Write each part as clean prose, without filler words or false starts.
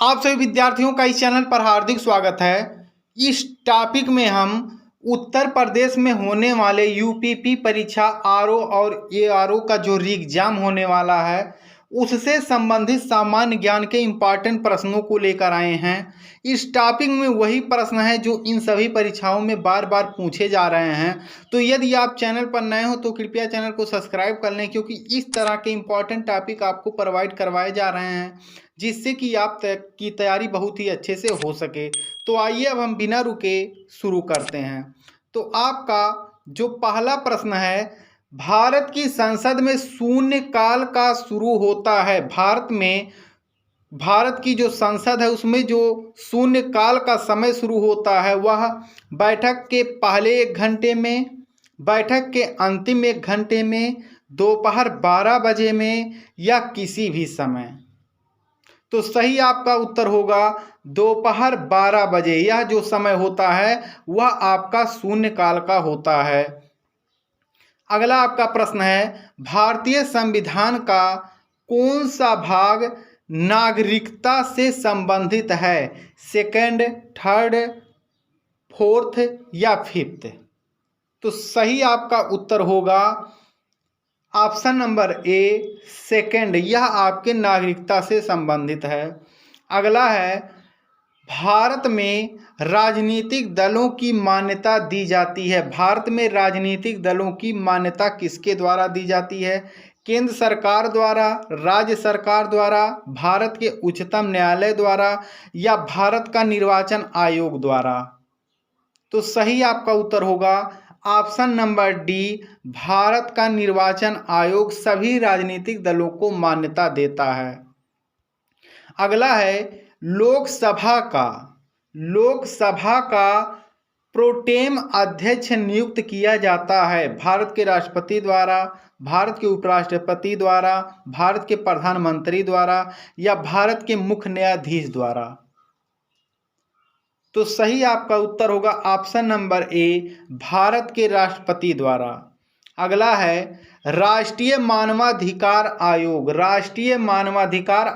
आप सभी विद्यार्थियों का इस चैनल पर हार्दिक स्वागत है। इस टॉपिक में हम उत्तर प्रदेश में होने वाले यूपीपी परीक्षा आरओ और एआरओ का जो एग्जाम होने वाला है उससे संबंधित सामान्य ज्ञान के इम्पॉर्टेंट प्रश्नों को लेकर आए हैं। इस टॉपिक में वही प्रश्न है जो इन सभी परीक्षाओं में बार बार पूछे जा रहे हैं। तो यदि आप चैनल पर नए हो तो कृपया चैनल को सब्सक्राइब कर लें, क्योंकि इस तरह के इम्पॉर्टेंट टॉपिक आपको प्रोवाइड करवाए जा रहे हैं जिससे कि आप की तैयारी बहुत ही अच्छे से हो सके। तो आइए अब हम बिना रुके शुरू करते हैं। तो आपका जो पहला प्रश्न है, भारत की संसद में शून्य काल का शुरू होता है। भारत की जो संसद है उसमें जो शून्य काल का समय शुरू होता है वह बैठक के पहले 1 घंटे में, बैठक के अंतिम 1 घंटे में, दोपहर 12 बजे में या किसी भी समय। तो सही आपका उत्तर होगा दोपहर 12 बजे। यह जो समय होता है वह आपका शून्य काल का होता है। अगला आपका प्रश्न है, भारतीय संविधान का कौन सा भाग नागरिकता से संबंधित है? सेकंड, थर्ड, फोर्थ या फिफ्थ? तो सही आपका उत्तर होगा ऑप्शन नंबर ए, सेकंड। यह आपके नागरिकता से संबंधित है। अगला है, भारत में राजनीतिक दलों की मान्यता दी जाती है। भारत में राजनीतिक दलों की मान्यता किसके द्वारा दी जाती है? केंद्र सरकार द्वारा, राज्य सरकार द्वारा, भारत के उच्चतम न्यायालय द्वारा या भारत का निर्वाचन आयोग द्वारा? तो सही आपका उत्तर होगा ऑप्शन नंबर डी, भारत का निर्वाचन आयोग सभी राजनीतिक दलों को मान्यता देता है। अगला है, लोकसभा का प्रोटेम अध्यक्ष नियुक्त किया जाता है भारत के राष्ट्रपति द्वारा, भारत के उपराष्ट्रपति द्वारा, भारत के प्रधानमंत्री द्वारा या भारत के मुख्य न्यायाधीश द्वारा? तो सही आपका उत्तर होगा ऑप्शन नंबर ए, भारत के राष्ट्रपति द्वारा। अगला है, राष्ट्रीय मानवाधिकार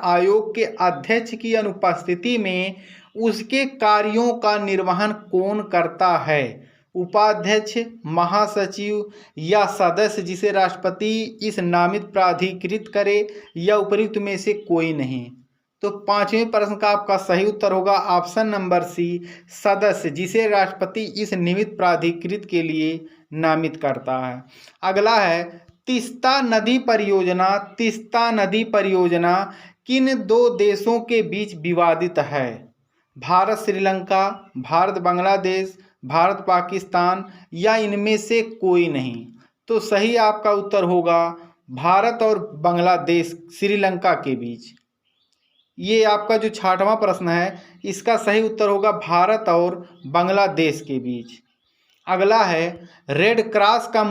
आयोग के अध्यक्ष की अनुपस्थिति में उसके कार्यों का निर्वहन कौन करता है? उपाध्यक्ष, महासचिव या सदस्य जिसे राष्ट्रपति इस नामित प्राधिकृत करे या उपयुक्त में से कोई नहीं? तो 5वें प्रश्न का आपका सही उत्तर होगा ऑप्शन नंबर सी, सदस्य जिसे राष्ट्रपति इस निमित्त प्राधिकृत के लिए नामित करता है। अगला है, तीस्ता नदी परियोजना किन 2 देशों के बीच विवादित है? भारत श्रीलंका, भारत बांग्लादेश, भारत पाकिस्तान या इनमें से कोई नहीं? तो सही आपका उत्तर होगा भारत और बांग्लादेश, श्रीलंका के बीच। ये आपका जो 6वां प्रश्न है इसका सही उत्तर होगा भारत और बांग्लादेश के बीच। अगला है, रेड क्रॉस का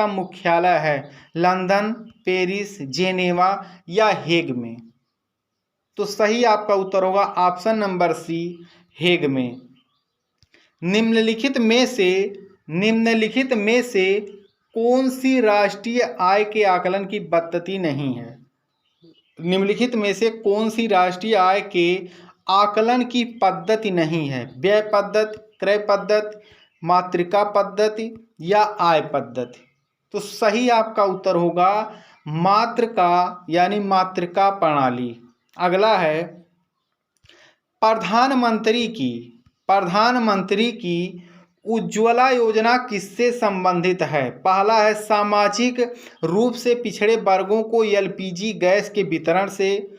मुख्यालय है लंदन, पेरिस, जेनेवा या हेग में? तो सही आपका उत्तर होगा ऑप्शन नंबर सी, हेग में। निम्नलिखित में से कौन सी राष्ट्रीय आय के आकलन की पद्धति नहीं है? निम्नलिखित में से कौन सी राष्ट्रीय आय के आकलन की पद्धति नहीं है? व्यय पद्धति, क्रय पद्धति, मातृका पद्धति या आय पद्धति? तो सही आपका उत्तर होगा मातृका प्रणाली। अगला है, प्रधानमंत्री की उज्ज्वला योजना किससे संबंधित है? पहला है, सामाजिक रूप से पिछड़े वर्गों को एलपीजी गैस के वितरण से,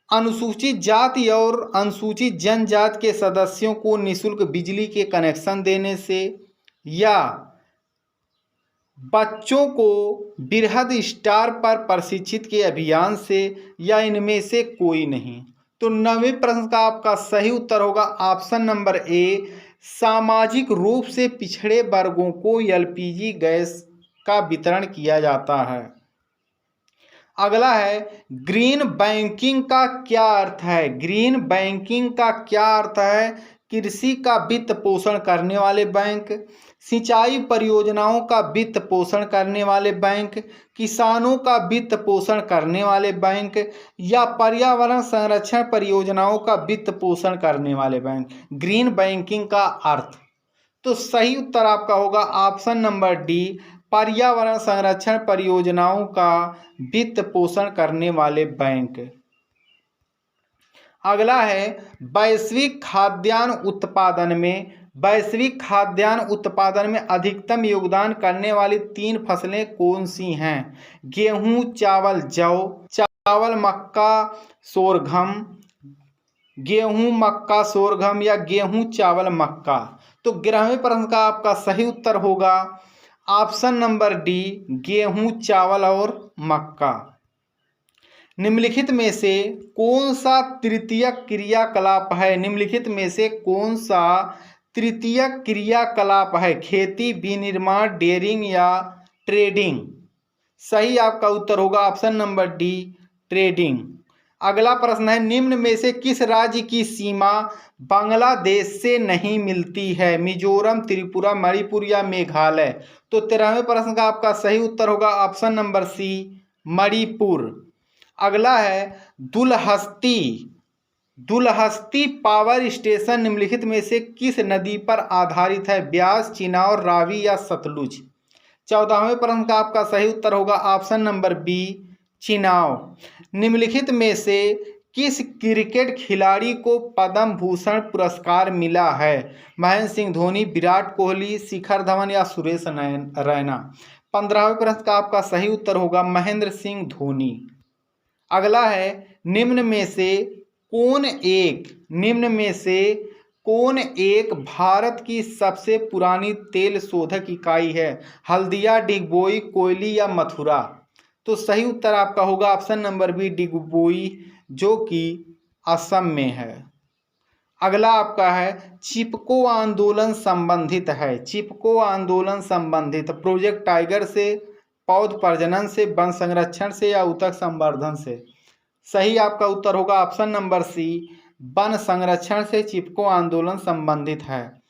अनुसूचित जाति और अनुसूचित जनजाति के सदस्यों को निःशुल्क बिजली के कनेक्शन देने से या बच्चों को बृहद स्टार पर प्रशिक्षित के अभियान से या इनमें से कोई नहीं? तो 9वें प्रश्न का आपका सही उत्तर होगा ऑप्शन नंबर ए, सामाजिक रूप से पिछड़े वर्गों को एलपीजी गैस का वितरण किया जाता है। अगला है, ग्रीन बैंकिंग का क्या अर्थ है? कृषि का वित्त पोषण करने वाले बैंक, सिंचाई परियोजनाओं का वित्त पोषण करने वाले बैंक, किसानों का वित्त पोषण करने वाले बैंक या पर्यावरण संरक्षण परियोजनाओं का वित्त पोषण करने वाले बैंक। ग्रीन बैंकिंग का अर्थ, तो सही उत्तर आपका होगा ऑप्शन नंबर डी, पर्यावरण संरक्षण परियोजनाओं का वित्त पोषण करने वाले बैंक। अगला है वैश्विक खाद्यान्न उत्पादन में अधिकतम योगदान करने वाली 3 फसलें कौन सी हैं? गेहूं, चावल, जौ, चावल, मक्का, सोरघम, गेहूं, मक्का, सोरघम या गेहूं, चावल, मक्का। तो 11वें प्रश्न का आपका सही उत्तर होगा ऑप्शन नंबर डी, गेहूं, चावल और मक्का। निम्नलिखित में से कौन सा तृतीयक क्रियाकलाप है? निम्नलिखित में से कौन सा तृतीयक क्रियाकलाप है? खेती, विनिर्माण, डेयरिंग या ट्रेडिंग? सही आपका उत्तर होगा ऑप्शन नंबर डी, ट्रेडिंग। अगला प्रश्न है निम्न में से किस राज्य की सीमा बांग्लादेश से नहीं मिलती है? मिजोरम, त्रिपुरा, मणिपुर या मेघालय? तो 13वें प्रश्न का आपका सही उत्तर होगा ऑप्शन नंबर सी, मणिपुर। अगला है दुलहस्ती पावर स्टेशन निम्नलिखित में से किस नदी पर आधारित है? ब्यास, चिनाब, रावी या सतलुज? 14वें प्रश्न का आपका सही उत्तर होगा ऑप्शन नंबर बी, चिनाब। निम्नलिखित में से किस क्रिकेट खिलाड़ी को पद्म भूषण पुरस्कार मिला है? महेंद्र सिंह धोनी, विराट कोहली, शिखर धवन या सुरेश रैना? 15वें प्रश्न का आपका सही उत्तर होगा महेंद्र सिंह धोनी। अगला है निम्न में से कौन एक भारत की सबसे पुरानी तेल शोधक इकाई है? हल्दिया, डिगबोई, कोयली या मथुरा? तो सही उत्तर आपका होगा ऑप्शन नंबर बी, डिगबोई, जो कि असम में है। अगला आपका है चिपको आंदोलन संबंधित प्रोजेक्ट टाइगर से, पौध प्रजनन से, वन संरक्षण से या ऊतक संवर्धन से? सही आपका उत्तर होगा ऑप्शन नंबर सी, वन संरक्षण से चिपको आंदोलन संबंधित है।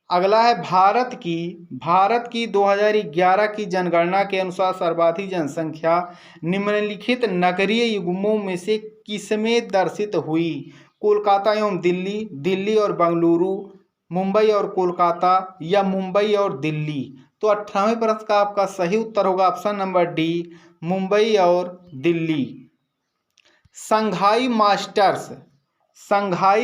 अगला है भारत की 2011 की जनगणना के अनुसार सर्वाधिक जनसंख्या निम्नलिखित नगरीय युग्मों में से किसमें दर्शित हुई? कोलकाता एवं दिल्ली, दिल्ली और बेंगलुरु, मुंबई और कोलकाता या मुंबई और दिल्ली? तो 18वें प्रश्न का आपका सही उत्तर होगा ऑप्शन नंबर डी, मुंबई और दिल्ली। संघाई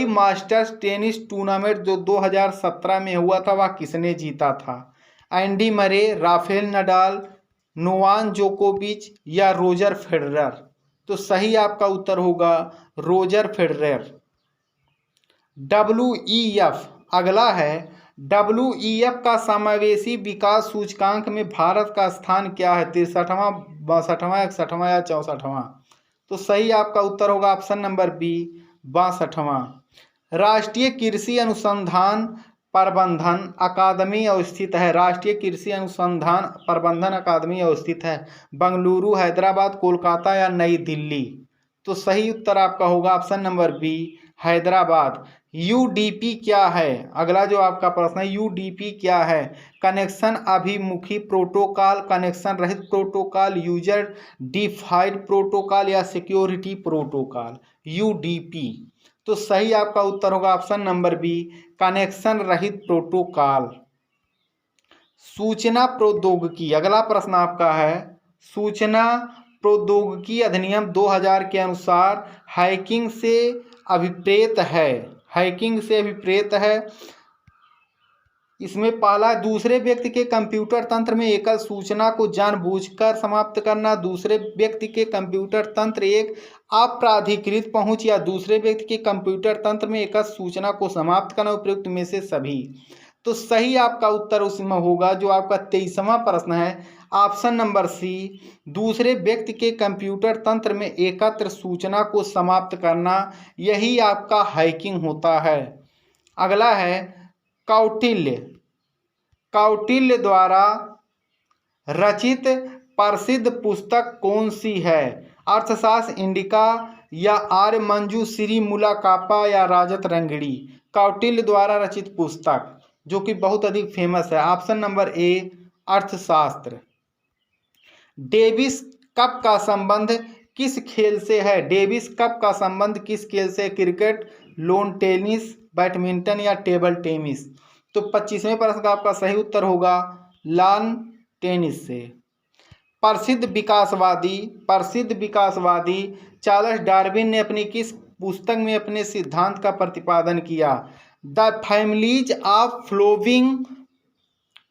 मास्टर्स टेनिस टूर्नामेंट जो 2017 में हुआ था वह किसने जीता था? Andy Murray, Rafael Nadal, Novak जोकोविच या रोजर फेडरर? तो सही आपका उत्तर होगा रोजर फेडरर। WEF, अगला है WEF का समावेशी विकास सूचकांक में भारत का स्थान क्या है? 63वां, 62वां, 61वां या 64वां? तो सही आपका उत्तर होगा ऑप्शन नंबर बी, 62वां। राष्ट्रीय कृषि अनुसंधान प्रबंधन अकादमी अवस्थित है। राष्ट्रीय कृषि अनुसंधान प्रबंधन अकादमी अवस्थित है बेंगलुरु, हैदराबाद, कोलकाता या नई दिल्ली? तो सही उत्तर आपका होगा option number B, Hyderabad. UDP क्या है? अगला जो आपका प्रश्न है UDP क्या है? कनेक्शन अभिमुखी प्रोटोकॉल, कनेक्शन रहित प्रोटोकॉल, यूजर डिफाइंड प्रोटोकॉल या सिक्योरिटी प्रोटोकॉल? UDP। तो सही आपका उत्तर होगा ऑप्शन नंबर बी, कनेक्शन रहित प्रोटोकॉल। सूचना प्रौद्योगिकी, अगला प्रश्न आपका है सूचना प्रौद्योगिकी अधिनियम 2000 के अनुसार हैकिंग से अभिप्रेत है। इसमें पहला, दूसरे व्यक्ति के कंप्यूटर तंत्र में एकल सूचना को जानबूझकर समाप्त करना, दूसरे व्यक्ति के कंप्यूटर तंत्र एक अप्राधिकृत पहुंच या दूसरे व्यक्ति के कंप्यूटर तंत्र में एकल सूचना को समाप्त करना, उपयुक्त में से सभी? तो सही आपका उत्तर उसमें होगा जो आपका 23वां प्रश्न है ऑप्शन नंबर सी, दूसरे व्यक्ति के कंप्यूटर तंत्र में एकत्र सूचना को समाप्त करना, यही आपका हैकिंग होता है। अगला है कौटिल्य द्वारा रचित प्रसिद्ध पुस्तक कौन सी है? अर्थशास्त्र इंडिका या आर्यमंजू, श्री मूला कापा या राजत रंगिणी? कौटिल्य द्वारा रचित पुस्तक। जो कि बहुत अधिक फेमस है। ऑप्शन नंबर ए अर्थशास्त्र। डेविस कप का संबंध किस खेल से है? डेविस कप का संबंध किस खेल से? क्रिकेट, लॉन टेनिस, बैडमिंटन या टेबल टेनिस? तो 25वें प्रश्न का आपका सही उत्तर होगा लॉन टेनिस से। प्रसिद्ध विकासवादी चार्ल्स डार्विन ने अपनी किस पुस्तक में अपने सिद्धांत का प्रतिपादन किया? The families of flowering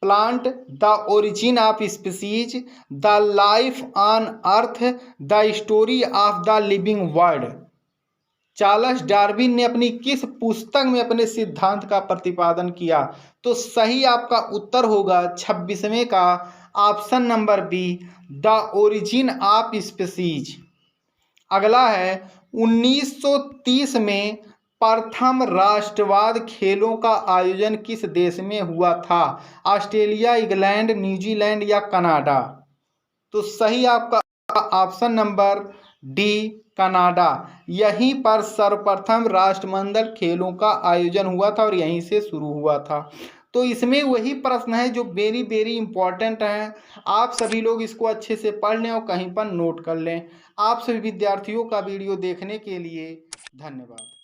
plant, the origin of species, the life on earth, the story of the living world. Charles Darwin ने अपनी किस पुस्तक में अपने सिद्धांत का प्रतिपादन किया? तो सही आपका उत्तर होगा 26वें का option number be the origin of species. अगला है 1930 में प्रथम राष्ट्रवाद खेलों का आयोजन किस देश में हुआ था? ऑस्ट्रेलिया, इंग्लैंड, न्यूजीलैंड या कनाडा? तो सही आपका ऑप्शन नंबर डी कनाडा। यहीं पर सर्वप्रथम राष्ट्रमंडल खेलों का आयोजन हुआ था और यहीं से शुरू हुआ था। तो इसमें वही प्रश्न है जो वेरी वेरी इंपॉर्टेंट हैं। आप सभी लोग इसको अच्छे से पढ़ लें और कहीं पर नोट कर लें। आप सभी विद्यार्थियों का वीडियो देखने के लिए धन्यवाद।